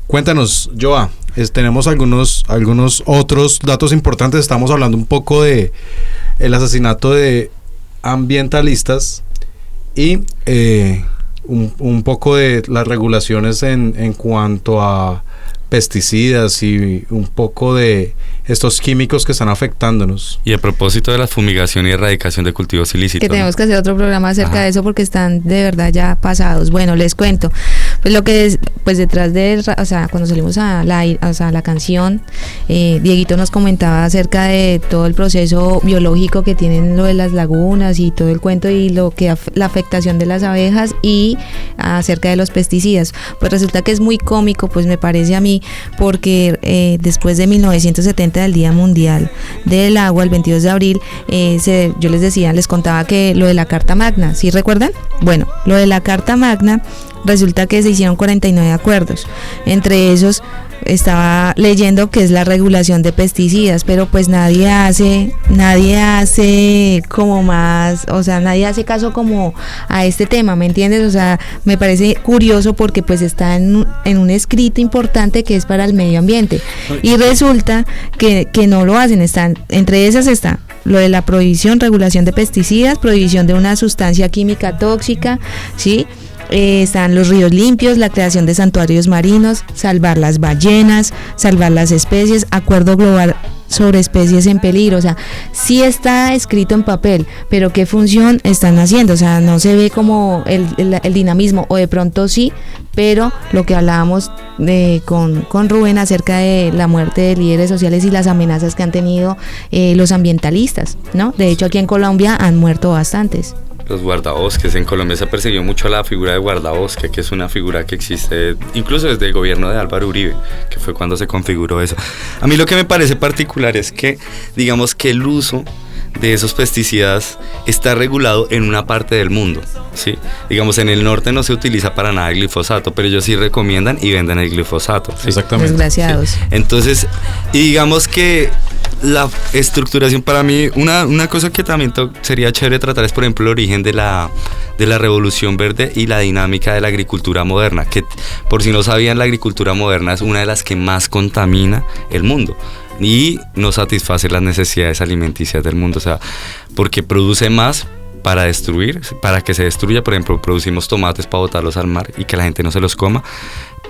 cuéntanos, Joa, tenemos algunos otros datos importantes. Estamos hablando un poco de el asesinato de ambientalistas y un poco de las regulaciones en cuanto a pesticidas y un poco de estos químicos que están afectándonos. Y a propósito de la fumigación y erradicación de cultivos ilícitos, Que tenemos ¿no? que hacer otro programa acerca de eso, porque están de verdad ya pasados. Bueno, les cuento. Pues lo que es, pues detrás de, o sea, cuando salimos a la canción, Dieguito nos comentaba acerca de todo el proceso biológico que tienen lo de las lagunas y todo el cuento, y lo que la afectación de las abejas, y acerca de los pesticidas. Pues resulta que es muy cómico, pues me parece a mí, porque después de 1970, del Día Mundial del Agua, el 22 de abril, yo les contaba que lo de la Carta Magna, ¿sí recuerdan? Bueno, lo de la Carta Magna, resulta que se hicieron 49 acuerdos. Entre esos estaba leyendo que es la regulación de pesticidas, pero pues nadie hace como más, o sea, nadie hace caso como a este tema, ¿me entiendes? O sea, me parece curioso, porque pues está en un escrito importante que es para el medio ambiente, y resulta que no lo hacen. Entre esas está lo de la prohibición, regulación de pesticidas, prohibición de una sustancia química tóxica, ¿sí? Están los ríos limpios, la creación de santuarios marinos, salvar las ballenas, salvar las especies, acuerdo global sobre especies en peligro. O sea, sí está escrito en papel, pero ¿qué función están haciendo? O sea, no se ve como el dinamismo, o de pronto sí, pero lo que hablábamos con Rubén acerca de la muerte de líderes sociales y las amenazas que han tenido los ambientalistas, ¿no? De hecho, aquí en Colombia han muerto bastantes. Los guardabosques. En Colombia se persiguió mucho la figura de guardabosque, que es una figura que existe incluso desde el gobierno de Álvaro Uribe, que fue cuando se configuró eso. A mí lo que me parece particular es que, digamos, que el uso de esos pesticidas está regulado en una parte del mundo, ¿sí? Digamos, en el norte no se utiliza para nada el glifosato, pero ellos sí recomiendan y venden el glifosato, ¿sí? Exactamente. Desgraciados. Sí. Entonces, y digamos que la estructuración, para mí, una cosa que también sería chévere tratar es, por ejemplo, el origen de la revolución verde y la dinámica de la agricultura moderna, que, por si no sabían, la agricultura moderna es una de las que más contamina el mundo y no satisface las necesidades alimenticias del mundo, o sea, porque produce más para destruir, para que se destruya. Por ejemplo, producimos tomates para botarlos al mar y que la gente no se los coma,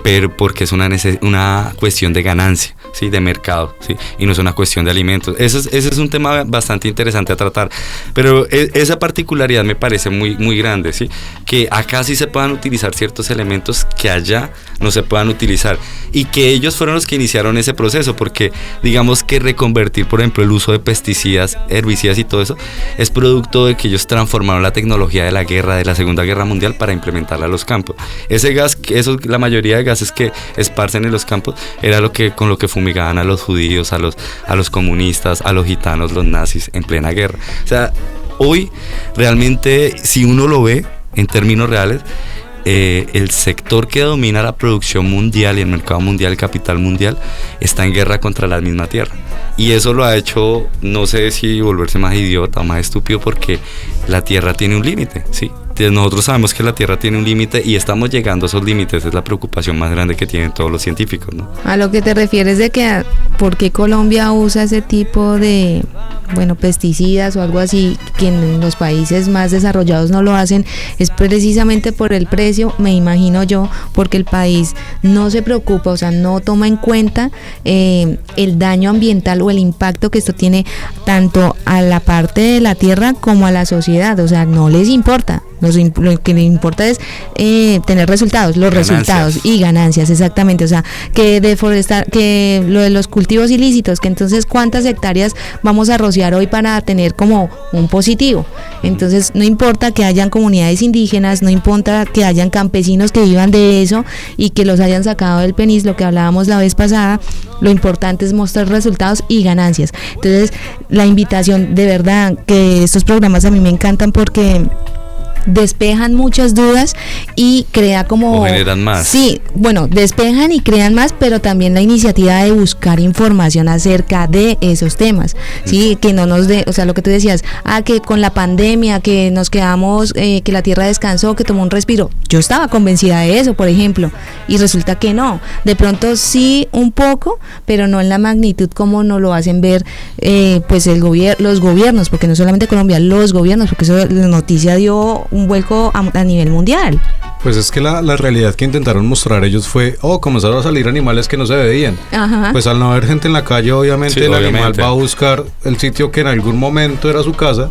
pero porque es una cuestión de ganancia, ¿sí? De mercado, ¿sí? Y no es una cuestión de alimentos. Ese es un tema bastante interesante a tratar, pero esa particularidad me parece muy, muy grande, ¿sí? Que acá sí se puedan utilizar ciertos elementos que allá no se puedan utilizar, y que ellos fueron los que iniciaron ese proceso, porque digamos que reconvertir, por ejemplo, el uso de pesticidas, herbicidas y todo eso es producto de que ellos transformaron la tecnología de la Segunda Guerra Mundial para implementarla a los campos. Ese gas, la mayoría de gases que esparcen en los campos era con lo que fumigaban a los judíos, a los comunistas, a los gitanos, los nazis en plena guerra. O sea, hoy realmente, si uno lo ve en términos reales, el sector que domina la producción mundial y el mercado mundial, el capital mundial, está en guerra contra la misma tierra. Y eso lo ha hecho, no sé si volverse más idiota o más estúpido, porque la tierra tiene un límite, ¿sí? Nosotros sabemos que la tierra tiene un límite y estamos llegando a esos límites. Es la preocupación más grande que tienen todos los científicos, ¿no? A lo que te refieres de que ¿por qué Colombia usa ese tipo de pesticidas o algo así que en los países más desarrollados no lo hacen? Es precisamente por el precio, me imagino yo, porque el país no se preocupa, o sea, no toma en cuenta el daño ambiental o el impacto que esto tiene tanto a la parte de la tierra como a la sociedad. O sea, no les importa. Lo que le importa es tener resultados, resultados y ganancias, exactamente. O sea, que deforestar, que lo de los cultivos ilícitos, que entonces cuántas hectáreas vamos a rociar hoy para tener como un positivo. Entonces no importa que hayan comunidades indígenas, no importa que hayan campesinos que vivan de eso y que los hayan sacado del PENIS, lo que hablábamos la vez pasada. Lo importante es mostrar resultados y ganancias. Entonces la invitación, de verdad que estos programas a mí me encantan porque despejan muchas dudas y crea como... O generan más. Sí, bueno, despejan y crean más, pero también la iniciativa de buscar información acerca de esos temas, ¿sí? Que no nos dé, o sea, lo que tú decías, que con la pandemia, que nos quedamos, que la tierra descansó, que tomó un respiro. Yo estaba convencida de eso, por ejemplo, y resulta que no. De pronto sí, un poco, pero no en la magnitud como nos lo hacen ver, pues los gobiernos, porque no solamente Colombia, los gobiernos, porque eso la noticia dio un vuelco a nivel mundial. Pues es que la realidad que intentaron mostrar ellos fue, comenzaron a salir animales que no se veían. Ajá. Pues al no haber gente en la calle, obviamente sí, el animal va a buscar el sitio que en algún momento era su casa,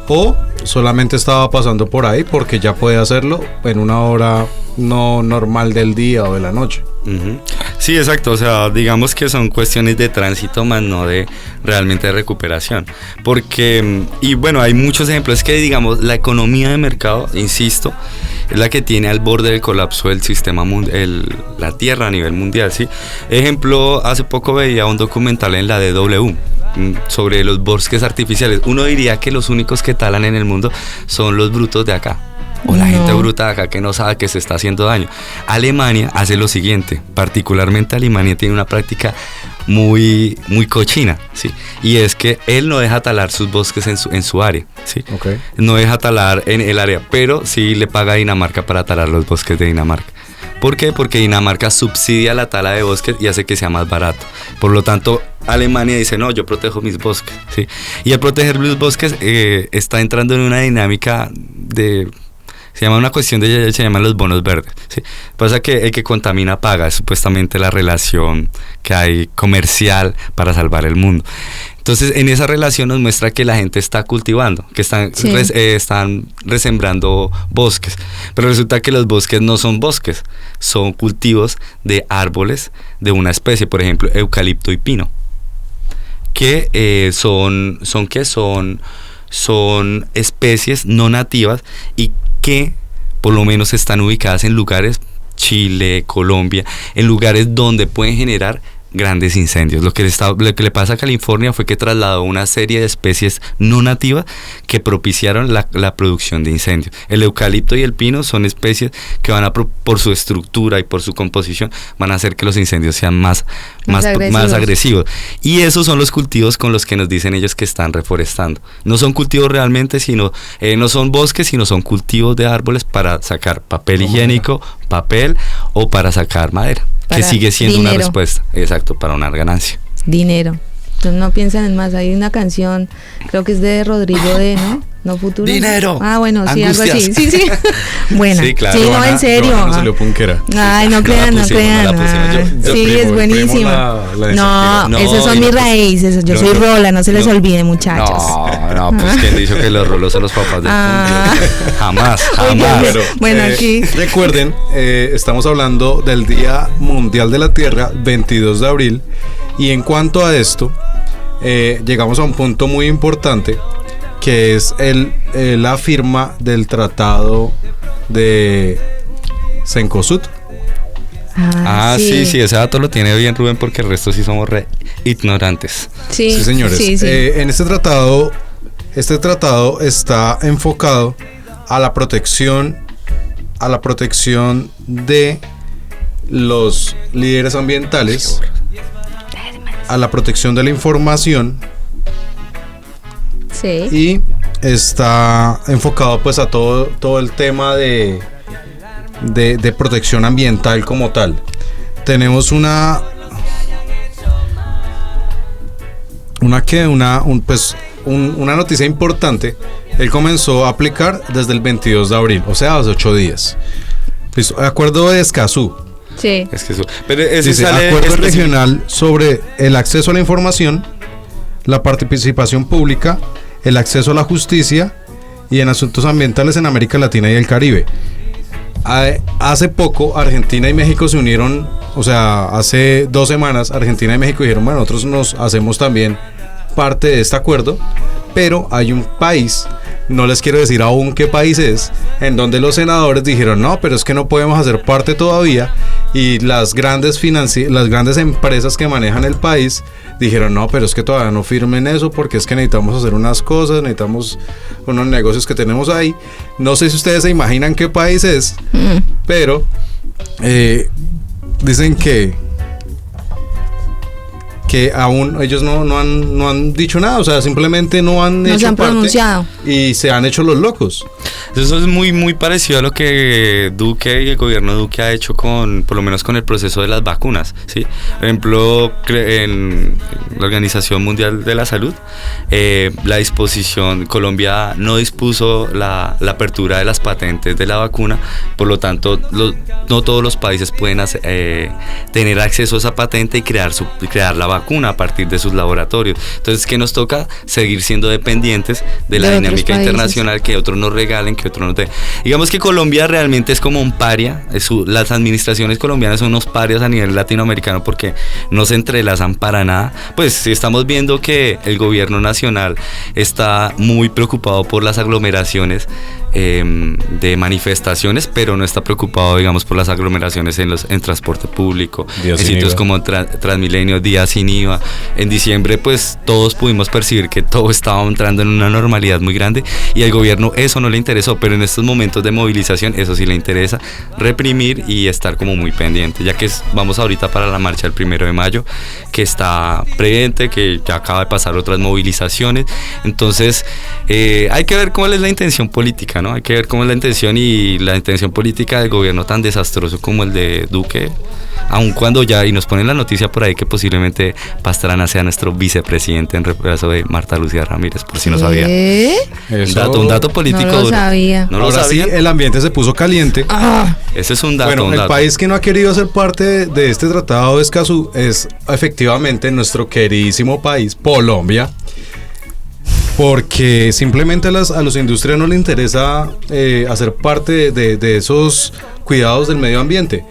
o solamente estaba pasando por ahí porque ya puede hacerlo en una hora no normal del día o de la noche. Uh-huh. Sí, exacto, o sea, digamos que son cuestiones de tránsito más no de realmente de recuperación, porque, y bueno, hay muchos ejemplos, es que digamos, la economía de mercado, insisto, es la que tiene al borde del colapso del sistema la tierra a nivel mundial, ¿sí? Ejemplo, hace poco veía un documental en la DW sobre los bosques artificiales. Uno diría que los únicos que talan en el mundo son los brutos de acá, o la gente bruta de acá que no sabe que se está haciendo daño. Alemania hace lo siguiente, particularmente Alemania tiene una práctica muy, muy cochina, ¿sí? Y es que él no deja talar sus bosques en su área, ¿sí? Okay. No deja talar en el área, pero sí le paga a Dinamarca para talar los bosques de Dinamarca. ¿Por qué? Porque Dinamarca subsidia la tala de bosques y hace que sea más barato. Por lo tanto, Alemania dice, no, yo protejo mis bosques, ¿sí? Y al proteger los bosques está entrando en una dinámica se llama una cuestión se llaman los bonos verdes, ¿sí? Pasa que el que contamina paga, es supuestamente la relación que hay comercial para salvar el mundo. Entonces, en esa relación nos muestra que la gente está cultivando, que están resembrando bosques, pero resulta que los bosques no son bosques, son cultivos de árboles de una especie, por ejemplo, eucalipto y pino, que son especies no nativas y que por lo menos están ubicadas en lugares, Chile, Colombia, en lugares donde pueden generar grandes incendios. Lo que le pasa a California fue que trasladó una serie de especies no nativas que propiciaron la producción de incendios. El eucalipto y el pino son especies que por su estructura y por su composición van a hacer que los incendios sean más agresivos. Y esos son los cultivos con los que nos dicen ellos que están reforestando. No son cultivos realmente, sino no son bosques, sino son cultivos de árboles para sacar papel higiénico, papel o para sacar madera. Que sigue siendo dinero. Una respuesta, exacto, para una ganancia. Dinero. Entonces no piensan en más. Hay una canción, creo que es de Rodrigo ¿No Futuro? Dinero. Bueno, sí, angustias. Algo así. Sí. Bueno, sí, claro. Sí, no, en serio. No salió punquera. Ay, no crean. Sí, es buenísima. No, esas son mis raíces. Yo soy rola, no se les olvide, muchachos. No, pues ¿quién dijo que los rolos son los papás del punto? Jamás. Pero, bueno, aquí. Recuerden, estamos hablando del Día Mundial de la Tierra, 22 de abril, y en cuanto a esto, llegamos a un punto muy importante, que es la firma del Tratado de Cencosud. Sí, ese dato lo tiene bien Rubén, porque el resto sí somos re ignorantes. Sí, Sí, señores. sí. En este tratado está enfocado a la protección de los líderes ambientales, a la protección de la información, Sí. y está enfocado pues a todo el tema de protección ambiental como tal. Tenemos una noticia importante. Él comenzó a aplicar desde el 22 de abril, o sea, hace 8 días. Listo. Acuerdo de Escazú. Sí. Es que eso. Pero ese Dice, sale acuerdo específico. regional sobre el acceso a la información, la participación pública, el acceso a la justicia y en asuntos ambientales en América Latina y el Caribe. Hace poco Argentina y México se unieron, o sea, hace 2 semanas Argentina y México dijeron, bueno, nosotros nos hacemos también parte de este acuerdo, pero hay un país, no les quiero decir aún qué país es, en donde los senadores dijeron, no, pero es que no podemos hacer parte todavía, y las grandes empresas que manejan el país dijeron, no, pero es que todavía no firmen eso porque es que necesitamos hacer unas cosas, necesitamos unos negocios que tenemos ahí. No sé si ustedes se imaginan qué país es, pero dicen que aún ellos no han dicho nada, o sea, simplemente no han No hecho se han parte pronunciado. y se han hecho los locos. Eso es muy, muy parecido a lo que Duque y el gobierno de Duque ha hecho por lo menos con el proceso de las vacunas, ¿sí? Por ejemplo, en la Organización Mundial de la Salud, la disposición, Colombia no dispuso la apertura de las patentes de la vacuna, por lo tanto, no todos los países pueden tener acceso a esa patente y crear la vacuna a partir de sus laboratorios. Entonces, ¿qué nos toca? Seguir siendo dependientes de la De otros dinámica países. internacional, que otros nos regalen, que otros nos den. Digamos que Colombia realmente es como un paria. Las administraciones colombianas son unos parias a nivel latinoamericano porque no se entrelazan para nada. Pues si estamos viendo que el gobierno nacional está muy preocupado por las aglomeraciones de manifestaciones, pero no está preocupado, digamos, por las aglomeraciones en transporte público, Días en sin sitios IVA. como Transmilenio, días sin IVA. En diciembre, pues todos pudimos percibir que todo estaba entrando en una normalidad muy grande, y al gobierno eso no le interesó, pero en estos momentos de movilización eso sí le interesa, reprimir y estar como muy pendiente, ya que vamos ahorita para la marcha del 1 de mayo, que está previente, que ya acaba de pasar otras movilizaciones. Entonces hay que ver cuál es la intención política, ¿no? Hay que ver cómo es la intención política del gobierno tan desastroso como el de Duque, aun cuando y nos ponen la noticia por ahí que posiblemente Pastrana sea nuestro vicepresidente en reemplazo de Marta Lucía Ramírez, por si no sabía. Un dato político No lo duro. sabía. ¿No lo Ahora sí, sabía? el ambiente se puso caliente. Ese es un dato. Bueno, un el dato. país que no ha querido ser parte de este tratado de Escazú es efectivamente nuestro queridísimo país, Colombia, porque simplemente a los industrias no les interesa hacer parte de esos cuidados del medio ambiente.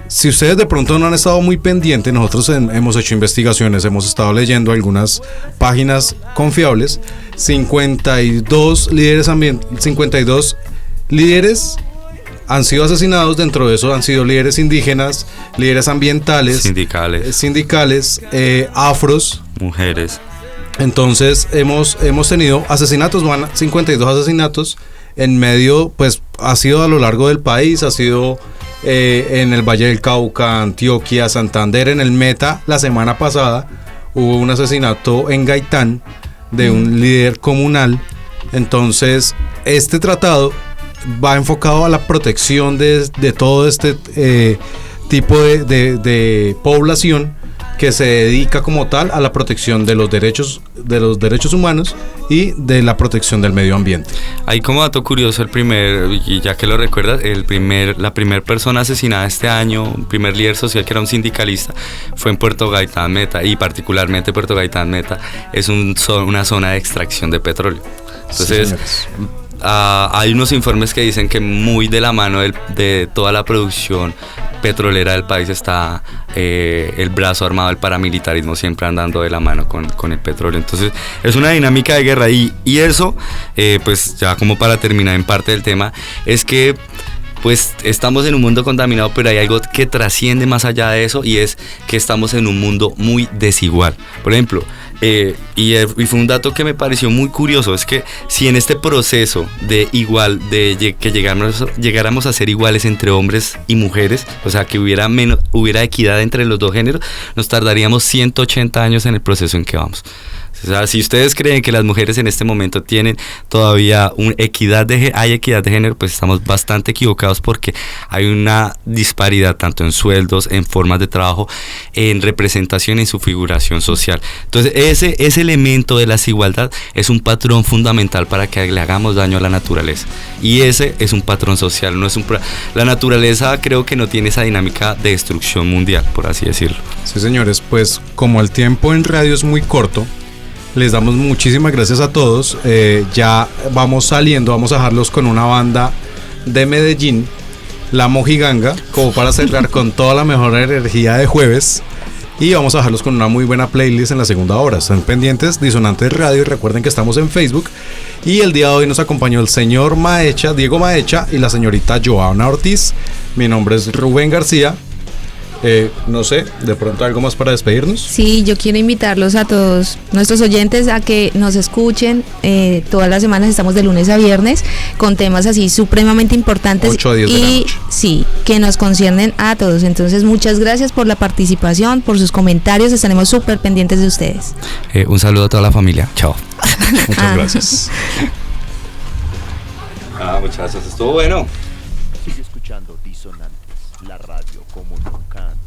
Si ustedes de pronto no han estado muy pendientes, nosotros hemos hecho investigaciones, hemos estado leyendo algunas páginas confiables. 52 líderes han sido asesinados. Dentro de eso han sido líderes indígenas, líderes ambientales, sindicales, afros, mujeres. Entonces hemos tenido asesinatos, van 52 asesinatos en medio, pues ha sido a lo largo del país, ha sido en el Valle del Cauca, Antioquia, Santander, en el Meta. La semana pasada hubo un asesinato en Gaitán de un líder comunal. Entonces este tratado va enfocado a la protección de todo este tipo de población que se dedica como tal a la protección de los derechos humanos y de la protección del medio ambiente. Ahí como dato curioso, y ya que lo recuerdas, la primera persona asesinada este año, un primer líder social que era un sindicalista, fue en Puerto Gaitán Meta, y particularmente Puerto Gaitán Meta es una zona de extracción de petróleo. Entonces, hay unos informes que dicen que muy de la mano de toda la producción petrolera del país está el brazo armado del paramilitarismo siempre andando de la mano con el petróleo. Entonces es una dinámica de guerra, y eso pues ya como para terminar en parte del tema, es que pues estamos en un mundo contaminado, pero hay algo que trasciende más allá de eso, y es que estamos en un mundo muy desigual. Por ejemplo, y fue un dato que me pareció muy curioso, es que si en este proceso de que llegáramos a ser iguales entre hombres y mujeres, o sea, que hubiera equidad entre los dos géneros, nos tardaríamos 180 años en el proceso en que vamos. O sea, si ustedes creen que las mujeres en este momento tienen todavía hay equidad de género, pues estamos bastante equivocados, porque hay una disparidad tanto en sueldos, en formas de trabajo, en representación, en su figuración social. Entonces ese elemento de la desigualdad es un patrón fundamental para que le hagamos daño a la naturaleza, y ese es un patrón social, la naturaleza creo que no tiene esa dinámica de destrucción mundial, por así decirlo. Sí, señores, pues como el tiempo en radio es muy corto, les damos muchísimas gracias a todos. Ya vamos saliendo, vamos a dejarlos con una banda de Medellín, La Mojiganga, como para cerrar con toda la mejor energía de jueves. Y vamos a dejarlos con una muy buena playlist en la segunda hora. Están pendientes, Disonantes Radio, y recuerden que estamos en Facebook. Y el día de hoy nos acompañó el señor Maecha, Diego Maecha, y la señorita Joana Ortiz. Mi nombre es Rubén García. No sé, de pronto algo más para despedirnos. Sí, yo quiero invitarlos a todos nuestros oyentes a que nos escuchen. Todas las semanas estamos de lunes a viernes con temas así supremamente importantes 8 a 10 de la noche. Sí, que nos conciernen a todos. Entonces, muchas gracias por la participación, por sus comentarios. Estaremos súper pendientes de ustedes. Un saludo a toda la familia. Chao. Muchas gracias. Muchachos, estuvo bueno. Sigue escuchando Disonantes, la radio como nunca antes.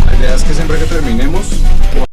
La idea es que siempre que terminemos